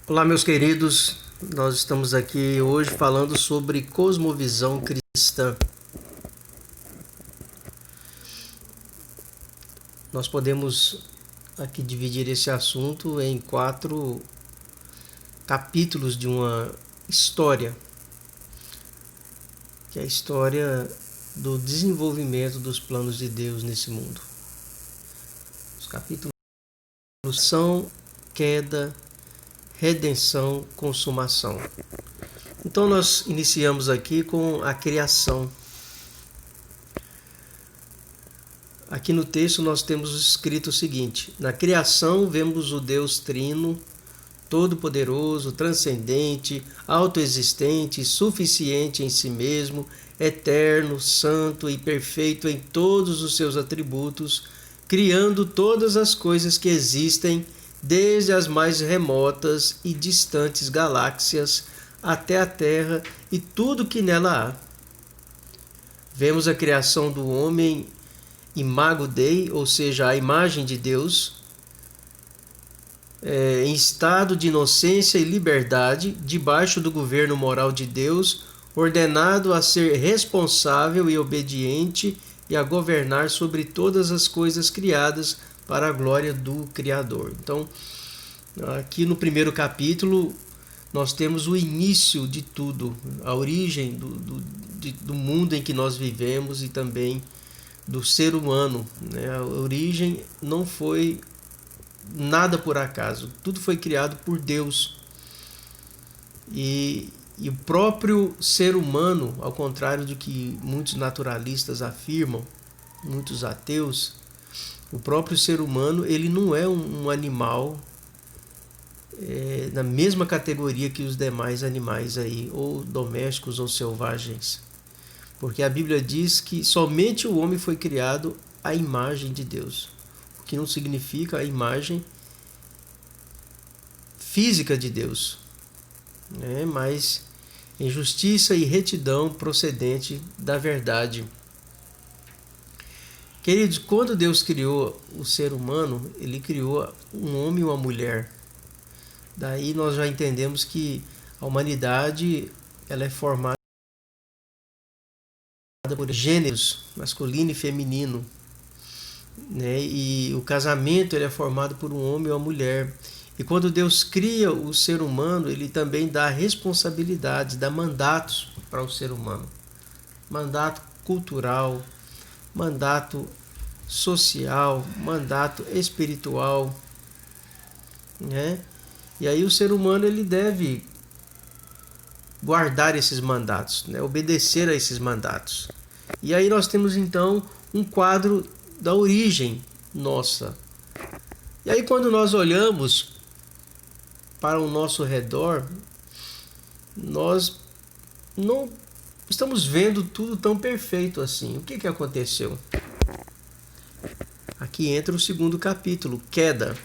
Olá, meus queridos. Nós estamos aqui hoje falando sobre cosmovisão cristã. Nós podemos aqui dividir esse assunto em 4 capítulos de uma história, que é a história do desenvolvimento dos planos de Deus nesse mundo. Os capítulos são queda, redenção, consumação. Então nós iniciamos aqui com a criação. Aqui no texto nós temos escrito o seguinte: na criação vemos o Deus Trino, todo-poderoso, transcendente, autoexistente, suficiente em si mesmo, eterno, santo e perfeito em todos os seus atributos, criando todas as coisas que existem, desde as mais remotas e distantes galáxias até a Terra e tudo que nela há. Vemos a criação do homem imago Dei, ou seja, a imagem de Deus, em estado de inocência e liberdade, debaixo do governo moral de Deus, ordenado a ser responsável e obediente e a governar sobre todas as coisas criadas para a glória do Criador. Então, aqui no primeiro capítulo, nós temos o início de tudo, a origem do mundo em que nós vivemos e também do ser humano. A origem não foi nada por acaso, tudo foi criado por Deus. E o próprio ser humano, ao contrário do que muitos naturalistas afirmam, muitos ateus, o próprio ser humano ele não é um animal na mesma categoria que os demais animais aí, ou domésticos ou selvagens. Porque a Bíblia diz que somente o homem foi criado à imagem de Deus, o que não significa a imagem física de Deus, mas em justiça e retidão procedente da verdade. Queridos, quando Deus criou o ser humano, Ele criou um homem e uma mulher. Daí nós já entendemos que a humanidade ela é formada por gêneros masculino e feminino, e o casamento ele é formado por um homem e uma mulher. E quando Deus cria o ser humano, ele também dá responsabilidades, dá mandatos para o ser humano. Mandato cultural, mandato social, mandato espiritual, E aí o ser humano ele deve guardar esses mandatos, obedecer a esses mandatos. E aí nós temos então um quadro da origem nossa. E aí quando nós olhamos para o nosso redor, nós não estamos vendo tudo tão perfeito assim. O que aconteceu? Aqui entra o segundo capítulo, queda.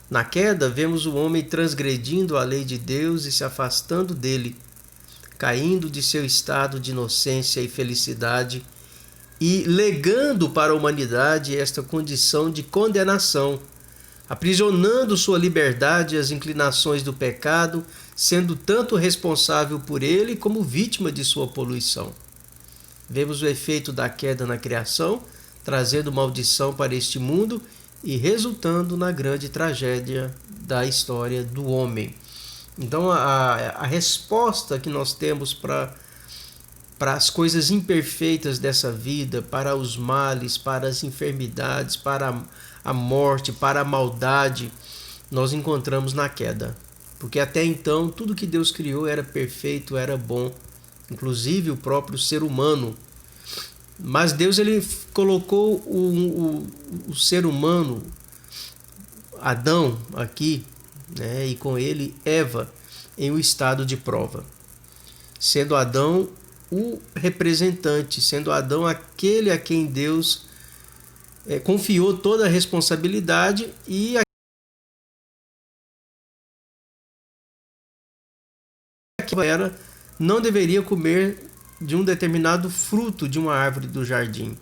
Na queda, vemos o homem transgredindo a lei de Deus e se afastando dele, caindo de seu estado de inocência e felicidade e legando para a humanidade esta condição de condenação, aprisionando sua liberdade às inclinações do pecado, sendo tanto responsável por ele como vítima de sua poluição. Vemos o efeito da queda na criação, trazendo maldição para este mundo e resultando na grande tragédia da história do homem. Então a resposta que nós temos para as coisas imperfeitas dessa vida, para os males, para as enfermidades, para a morte, para a maldade, nós encontramos na queda. Porque até então tudo que Deus criou era perfeito, era bom, inclusive o próprio ser humano. Mas Deus ele colocou o ser humano, Adão, aqui, e com ele Eva, em um estado de prova. Sendo Adão o representante, sendo Adão aquele a quem Deus confiou toda a responsabilidade e era não deveria comer de um determinado fruto de uma árvore do jardim.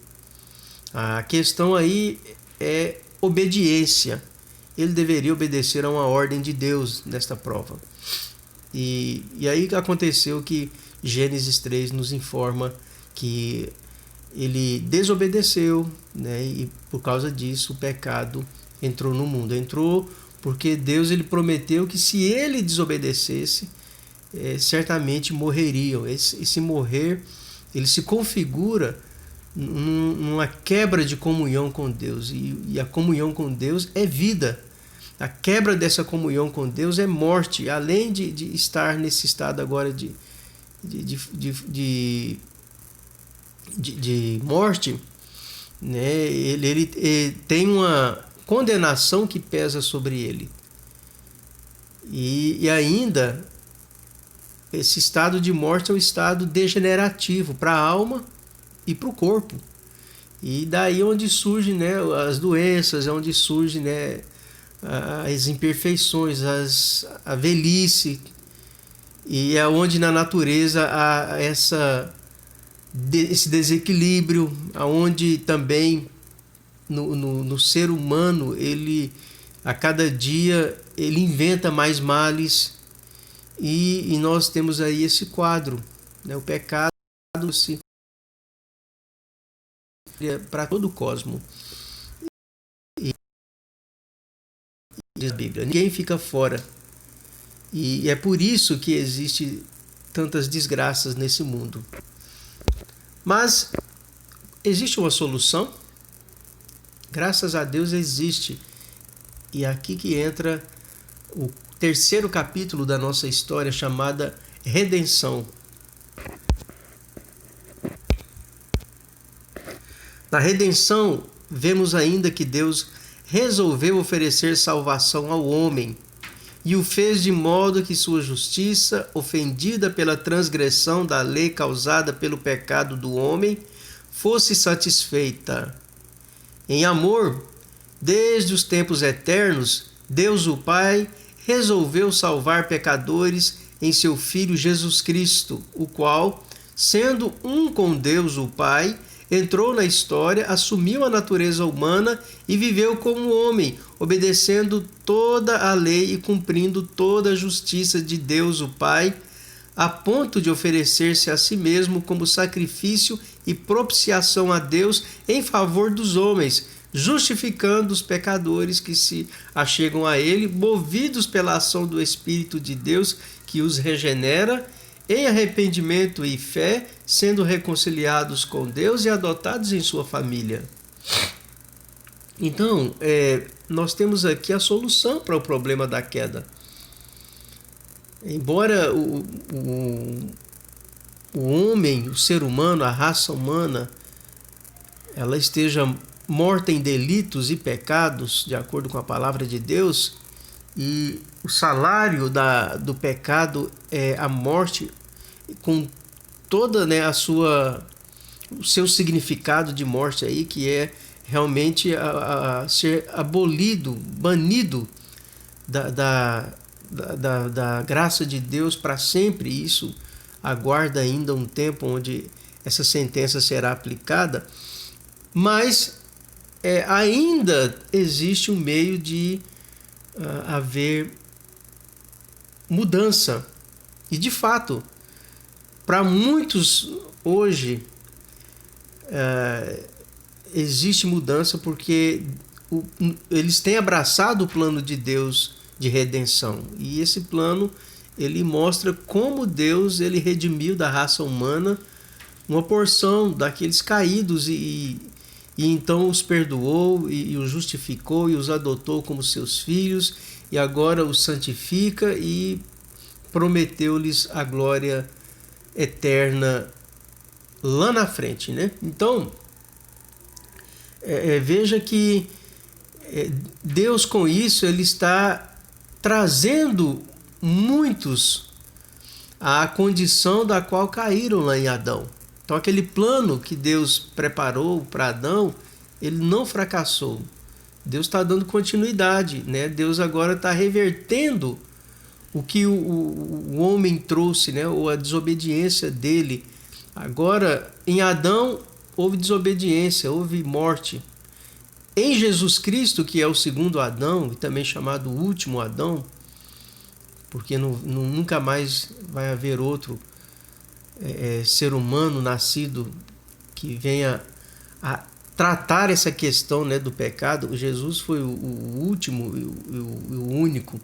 A questão aí é obediência. ele deveria obedecer a uma ordem de Deus nesta prova. E aí aconteceu que Gênesis 3 nos informa que ele desobedeceu, né? E por causa disso o pecado entrou no mundo. Entrou porque Deus ele prometeu que se ele desobedecesse, certamente morreriam. Esse morrer, ele se configura numa quebra de comunhão com Deus. E a comunhão com Deus é vida. A quebra dessa comunhão com Deus é morte. Além de estar nesse estado agora de morte, né? Ele tem uma condenação que pesa sobre ele. E ainda, esse estado de morte é um estado degenerativo para a alma e para o corpo. E daí onde surgem, né, as doenças, é onde surgem, né, as imperfeições, a velhice. E é onde na natureza há esse desequilíbrio, aonde também no ser humano, ele a cada dia ele inventa mais males, e nós temos aí esse quadro, né? O pecado se para todo o cosmos. E diz a Bíblia, ninguém fica fora. E é por isso que existe tantas desgraças nesse mundo. Mas existe uma solução? Graças a Deus existe. E é aqui que entra o terceiro capítulo da nossa história, chamada Redenção. Na redenção, vemos ainda que Deus resolveu oferecer salvação ao homem e o fez de modo que sua justiça, ofendida pela transgressão da lei causada pelo pecado do homem, fosse satisfeita. Em amor, desde os tempos eternos, Deus o Pai resolveu salvar pecadores em seu Filho Jesus Cristo, o qual, sendo um com Deus o Pai, entrou na história, assumiu a natureza humana e viveu como homem, obedecendo toda a lei e cumprindo toda a justiça de Deus o Pai, a ponto de oferecer-se a si mesmo como sacrifício e propiciação a Deus em favor dos homens, justificando os pecadores que se achegam a ele, movidos pela ação do Espírito de Deus que os regenera, em arrependimento e fé, sendo reconciliados com Deus e adotados em sua família. Então, nós temos aqui a solução para o problema da queda. Embora o homem, o ser humano, a raça humana, ela esteja morta em delitos e pecados, de acordo com a palavra de Deus, e o salário do pecado é a morte, com toda, né, o seu significado de morte aí, que é realmente a ser abolido, banido da graça de Deus para sempre. Isso aguarda ainda um tempo onde essa sentença será aplicada, mas ainda existe um meio de haver mudança. E de fato, para muitos hoje existe mudança, porque eles têm abraçado o plano de Deus de redenção. E esse plano, ele mostra como Deus ele redimiu da raça humana uma porção daqueles caídos e então os perdoou e os justificou e os adotou como seus filhos, e agora os santifica e prometeu-lhes a glória eterna lá na frente, né? Então, veja que Deus com isso ele está trazendo muitos à condição da qual caíram lá em Adão. Então aquele plano que Deus preparou para Adão, ele não fracassou. Deus está dando continuidade, né? Deus agora está revertendo o que o homem trouxe, né? Ou a desobediência dele. Agora, em Adão, houve desobediência, houve morte. em Jesus Cristo, que é o segundo Adão, e também chamado o último Adão, porque nunca mais vai haver outro ser humano nascido que venha a tratar essa questão, né, do pecado. Jesus foi o último e o único,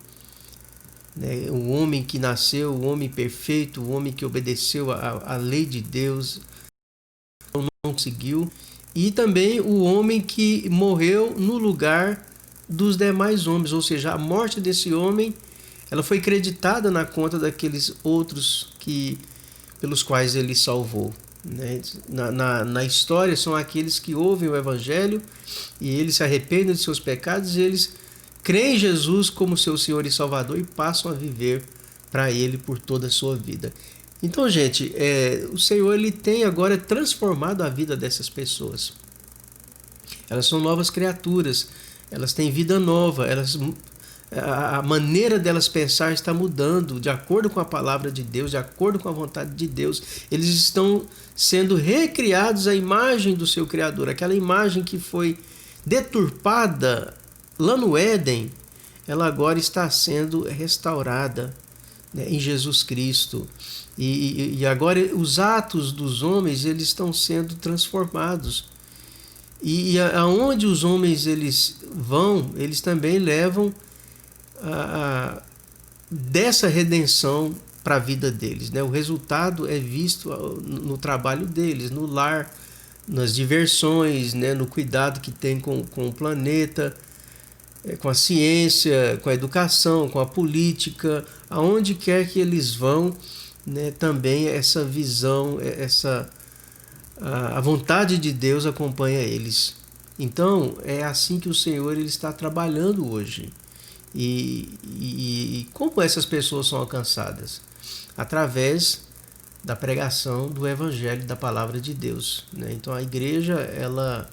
né, o homem que nasceu, o homem perfeito, o homem que obedeceu a lei de Deus, não seguiu, e também o homem que morreu no lugar dos demais homens, ou seja, a morte desse homem, ela foi creditada na conta daqueles outros pelos quais ele salvou, né? Na história são aqueles que ouvem o Evangelho e eles se arrependem de seus pecados e eles creem em Jesus como seu Senhor e Salvador e passam a viver para Ele por toda a sua vida. Então, gente, o Senhor ele tem agora transformado a vida dessas pessoas. Elas são novas criaturas, elas têm vida nova, a maneira delas pensar está mudando de acordo com a palavra de Deus, de acordo com a vontade de Deus. Eles estão sendo recriados à imagem do seu Criador. Aquela imagem que foi deturpada lá no Éden, ela agora está sendo restaurada, né, em Jesus Cristo. E agora os atos dos homens eles estão sendo transformados. E aonde os homens eles vão, eles também levam dessa redenção para a vida deles, né? O resultado é visto no trabalho deles, no lar, nas diversões, né? No cuidado que tem com o planeta, com a ciência, com a educação, com a política, aonde quer que eles vão, né? Também essa visão, a vontade de Deus acompanha eles. Então é assim que o Senhor ele está trabalhando hoje. E como essas pessoas são alcançadas? Através da pregação do Evangelho, da Palavra de Deus, né? Então a igreja, ela,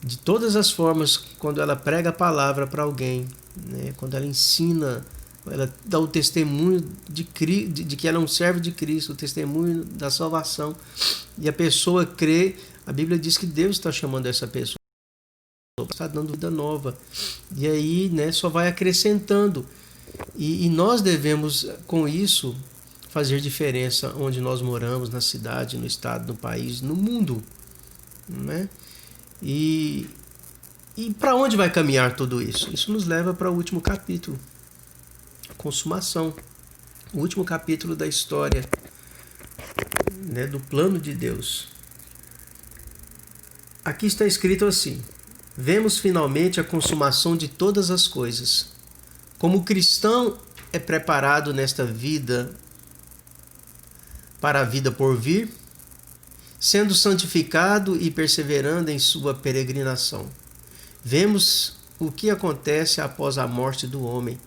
de todas as formas, quando ela prega a palavra para alguém, né? Quando ela ensina, ela dá o testemunho de que ela é um servo de Cristo, o testemunho da salvação, e a pessoa crê, a Bíblia diz que Deus está chamando essa pessoa, está dando vida nova, e aí, né, só vai acrescentando, e nós devemos com isso fazer diferença onde nós moramos, na cidade, no estado, no país, no mundo, né? E para onde vai caminhar tudo isso? Isso nos leva para o último capítulo, a consumação, o último capítulo da história, né, do plano de Deus. Aqui está escrito assim: vemos finalmente a consumação de todas as coisas. Como o cristão é preparado nesta vida para a vida por vir, sendo santificado e perseverando em sua peregrinação. Vemos o que acontece após a morte do homem,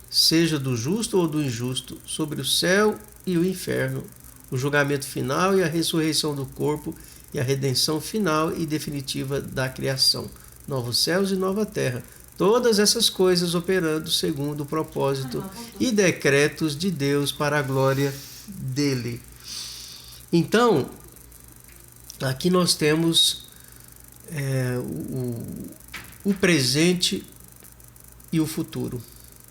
seja do justo ou do injusto, sobre o céu e o inferno, o julgamento final e a ressurreição do corpo e a redenção final e definitiva da criação, novos céus e nova terra, todas essas coisas operando segundo o propósito e decretos de Deus para a glória dele. Então, aqui nós temos o presente e o futuro.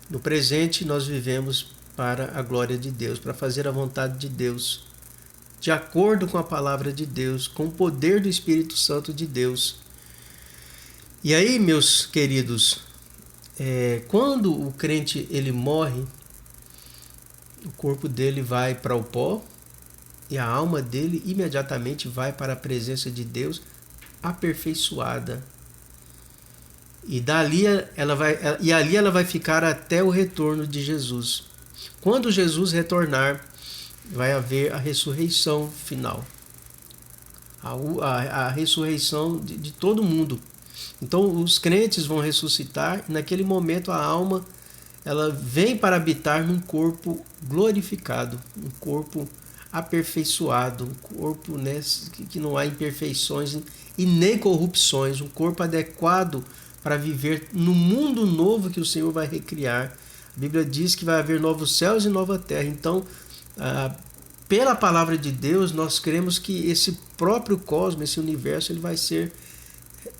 No presente nós vivemos para a glória de Deus, para fazer a vontade de Deus, de acordo com a palavra de Deus, com o poder do Espírito Santo de Deus. E aí, meus queridos, quando o crente ele morre, o corpo dele vai para o pó e a alma dele imediatamente vai para a presença de Deus aperfeiçoada. E ali ela vai ficar até o retorno de Jesus. Quando Jesus retornar, vai haver a ressurreição final, a ressurreição de todo mundo. Então os crentes vão ressuscitar e naquele momento a alma ela vem para habitar num corpo glorificado, um corpo aperfeiçoado, um corpo, né, que não há imperfeições e nem corrupções, um corpo adequado para viver no mundo novo que o Senhor vai recriar. A Bíblia diz que vai haver novos céus e nova terra. Então, pela palavra de Deus, nós cremos que esse próprio cosmos, esse universo, ele vai ser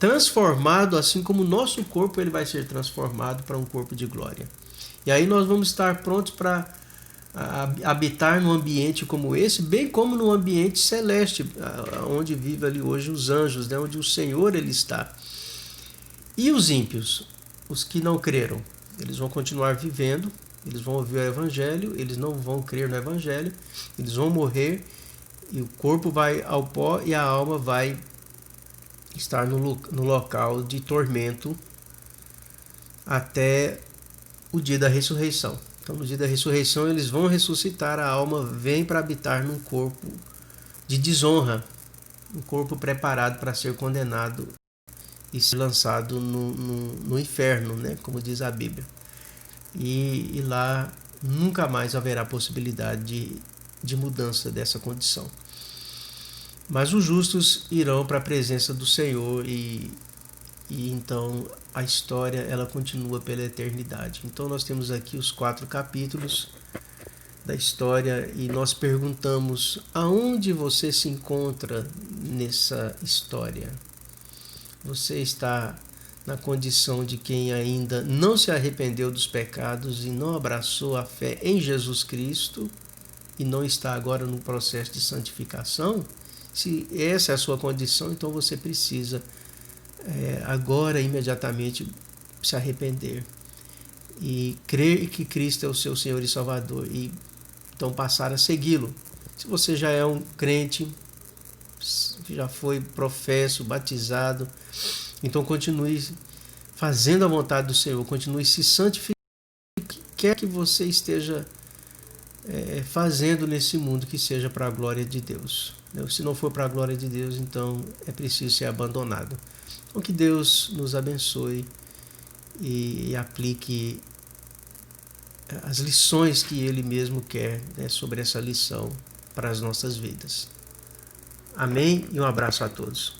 transformado, assim como o nosso corpo ele vai ser transformado para um corpo de glória. E aí nós vamos estar prontos para habitar num ambiente como esse, bem como num ambiente celeste, onde vive ali hoje os anjos, né? Onde o Senhor ele está. E os ímpios, os que não creram, eles vão continuar vivendo, eles vão ouvir o Evangelho, eles não vão crer no Evangelho, eles vão morrer, e o corpo vai ao pó e a alma vai estar no local de tormento até o dia da ressurreição. Então, no dia da ressurreição, eles vão ressuscitar, a alma vem para habitar num corpo de desonra, um corpo preparado para ser condenado e ser lançado no inferno, né? Como diz a Bíblia. E lá nunca mais haverá possibilidade de mudança dessa condição. Mas os justos irão para a presença do Senhor e então a história ela continua pela eternidade. Então nós temos aqui os 4 capítulos da história e nós perguntamos aonde você se encontra nessa história. Você está na condição de quem ainda não se arrependeu dos pecados e não abraçou a fé em Jesus Cristo e não está agora no processo de santificação? Se essa é a sua condição, então você precisa agora imediatamente se arrepender e crer que Cristo é o seu Senhor e Salvador e então passar a segui-lo. Se você já é um crente, já foi professo, batizado, então continue fazendo a vontade do Senhor, continue se santificando, quer que você esteja fazendo nesse mundo que seja para a glória de Deus. Se não for para a glória de Deus, então é preciso ser abandonado. Então que Deus nos abençoe e aplique as lições que Ele mesmo quer, né, sobre essa lição para as nossas vidas. Amém e um abraço a todos.